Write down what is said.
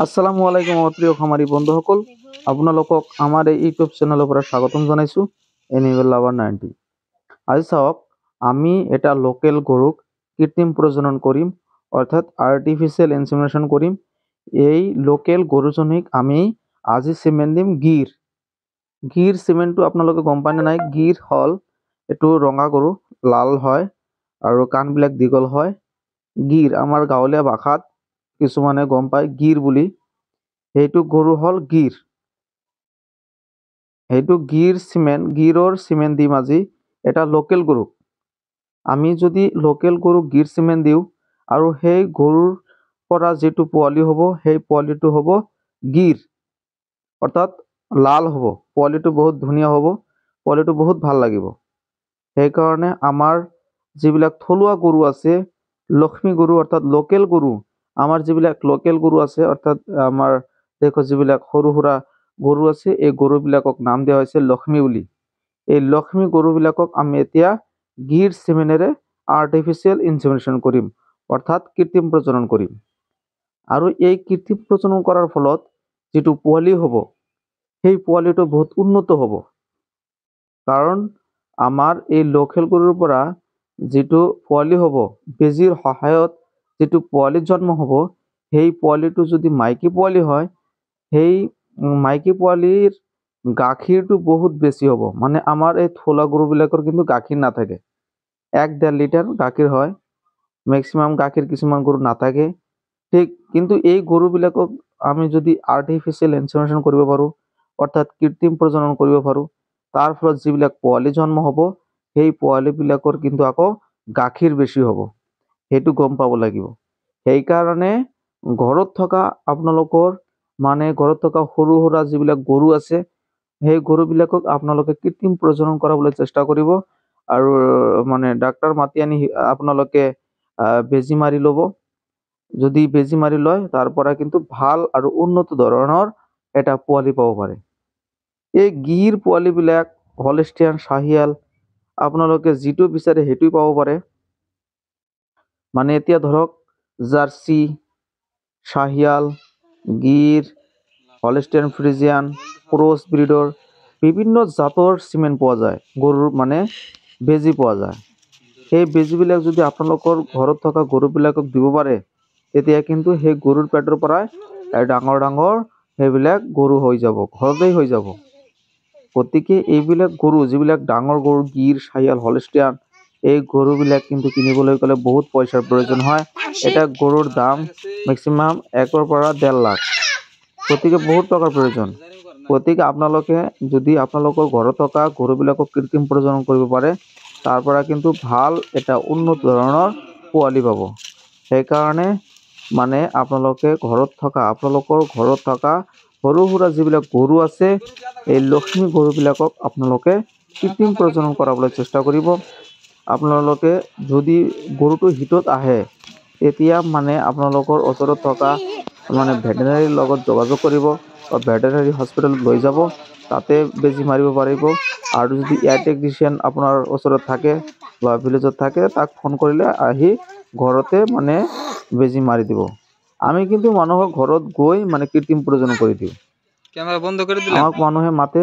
আসসালামু আলাইকুম আমাৰ প্ৰিয় খামাৰি বন্ধুসকল, আপোনালোকক আমাৰ এই ইউটিউব চেনেলৰ পৰা স্বাগতম জনাইছোঁ। Animal lover 90। আজি চাওক, আমি এটা লোকেল গৰুক কৃত্ৰিম প্ৰজনন কৰিম, অৰ্থাৎ আৰ্টিফিচিয়েল ইনসেমিনেশ্যন কৰিম। এই লোকেল গৰুজনীক আমি আজি চিমেণ্ট দিম গিৰ। গিৰ চিমেণ্টটো আপোনালোকে গম পায়নে নাই? গিৰ হ'ল এইটো ৰঙা গৰু, লাল হয় আৰু কাণবিলাক দীঘল হয়। গিৰ আমাৰ গাঁৱলীয়া ভাষাত কিছুমানে গম পায় গিৰ বুলি। সেইটো গৰু হ'ল গিৰ। সেইটো গিৰৰ চিমেণ্ট দিম আজি এটা লোকেল গৰুক। আমি যদি লোকেল গৰুক গিৰ চিমেণ্ট দিওঁ আৰু সেই গৰুৰ পৰা যিটো পোৱালি হ'ব সেই পোৱালিটো হ'ব গিৰ, অৰ্থাৎ লাল হ'ব। পোৱালিটো বহুত ধুনীয়া হ'ব, পোৱালিটো বহুত ভাল লাগিব। সেইকাৰণে আমাৰ যিবিলাক থলুৱা গৰু আছে, লক্ষ্মী গৰু অৰ্থাৎ লোকেল গৰু, আমাৰ যিবিলাক লোকেল গৰু আছে অৰ্থাৎ আমাৰ দেশত যিবিলাক সৰু সুৰা গৰু আছে, এই গৰুবিলাকক নাম দিয়া হৈছে লক্ষ্মী বুলি। এই লক্ষ্মী গৰুবিলাকক আমি এতিয়া গিৰ চিমেণ্টেৰে আৰ্টিফিচিয়েল ইনসেমিনেশ্যন কৰিম, অৰ্থাৎ কৃত্ৰিম প্ৰজনন কৰিম। আৰু এই কৃত্ৰিম প্ৰজনন কৰাৰ ফলত যিটো পোৱালি হ'ব সেই পোৱালিটো বহুত উন্নত হ'ব। কাৰণ আমাৰ এই লোকেল গৰুৰ পৰা যিটো পোৱালি হ'ব, বেজীৰ সহায়ত যিটো পোৱালি জন্ম হ'ব, সেই পোৱালিটো যদি মাইকী পোৱালি হয়, সেই মাইকী পোৱালিৰ গাখীৰটো বহুত বেছি হ'ব। মানে আমাৰ এই থলুৱা গৰুবিলাকৰ কিন্তু গাখীৰ নাথাকে, 1-1.5 লিটাৰ গাখীৰ হয়, মেক্সিমাম গাখীৰ কিছুমান গৰু নাথাকে। ঠিক কিন্তু এই গৰুবিলাকক আমি যদি আৰ্টিফিচিয়েল ইনসেমিনেশ্যন কৰিব পাৰোঁ, অৰ্থাৎ কৃত্ৰিম প্ৰজনন কৰিব পাৰোঁ, তাৰ ফলত যিবিলাক পোৱালি জন্ম হ'ব সেই পোৱালিবিলাকৰ কিন্তু আকৌ গাখীৰ বেছি হ'ব। সেইটো গম পাব লাগিব। সেইকাৰণে ঘৰত থকা আপোনালোকৰ ঘৰত থকা সৰু সুৰা যিবিলাক গৰু আছে, সেই গৰুবিলাকক আপোনালোকে কৃত্ৰিম প্ৰজনন কৰাবলৈ চেষ্টা কৰিব। আৰু ডাক্তৰ মাতি আনি আপোনালোকে বেজী মাৰি ল'ব। যদি বেজী মাৰি লয়, তাৰ পৰা কিন্তু ভাল আৰু উন্নত ধৰণৰ এটা পোৱালি পাব পাৰে। এই গিৰ পোৱালিবিলাক হলষ্টিয়ান, শাহিয়াল, আপোনালোকে যিটো বিচাৰে সেইটোৱে পাব পাৰে। এতিয়া ধৰক জাৰ্চি, শাহিয়াল, গিৰ, হলষ্টিয়ান ফ্ৰিজিয়ান, ক্ৰছ ব্ৰিডৰ বিভিন্ন জাতৰ চিমেণ্ট পোৱা যায়, গৰুৰ বেজী পোৱা যায়। সেই বেজীবিলাক যদি আপোনালোকৰ ঘৰত থকা গৰুবিলাকক দিব পাৰে, তেতিয়া কিন্তু সেই গৰুৰ পেটৰ পৰাই ডাঙৰ ডাঙৰ সেইবিলাক গৰু হৈ যাব, ঘৰতেই হৈ যাব। গতিকে এইবিলাক গৰু, যিবিলাক ডাঙৰ গৰু, গিৰ, শাহিয়াল, হলষ্টিয়ান, এই গৰুবিলাক কিন্তু কিনিবলৈ গ'লে বহুত পইচাৰ প্ৰয়োজন হয়। এটা গৰুৰ দাম মেক্সিমাম 1 পৰা 1.5 লাখ, গতিকে বহুত টকাৰ প্ৰয়োজন। গতিকে আপোনালোকে যদি আপোনালোকৰ ঘৰত থকা গৰুবিলাকক কৃত্ৰিম প্ৰজনন কৰিব পাৰে, তাৰ পৰা কিন্তু ভাল এটা উন্নত ধৰণৰ পোৱালি পাব। সেইকাৰণে আপোনালোকৰ ঘৰত থকা সৰু সুৰা যিবিলাক গৰু আছে, এই লক্ষ্মী গৰুবিলাকক আপোনালোকে কৃত্ৰিম প্ৰজনন কৰাবলৈ চেষ্টা কৰিব। আপোনালোকে যদি গৰুটো হিটত আহে, তেতিয়া আপোনালোকৰ ওচৰত থকা ভেটেনাৰীৰ লগত যোগাযোগ কৰিব বা ভেটেনাৰী হস্পিটেলত লৈ যাব, তাতে বেজী মাৰিব পাৰিব। আৰু যদি এয়াৰ টেকনিচিয়ান আপোনাৰ ওচৰত থাকে বা ভিলেজত থাকে, তাক ফোন কৰিলে আহি ঘৰতে বেজী মাৰি দিব। আমি কিন্তু মানুহৰ ঘৰত গৈ কৃত্ৰিম প্ৰজনন কৰি দিওঁ। আমাক মানুহে মাতে।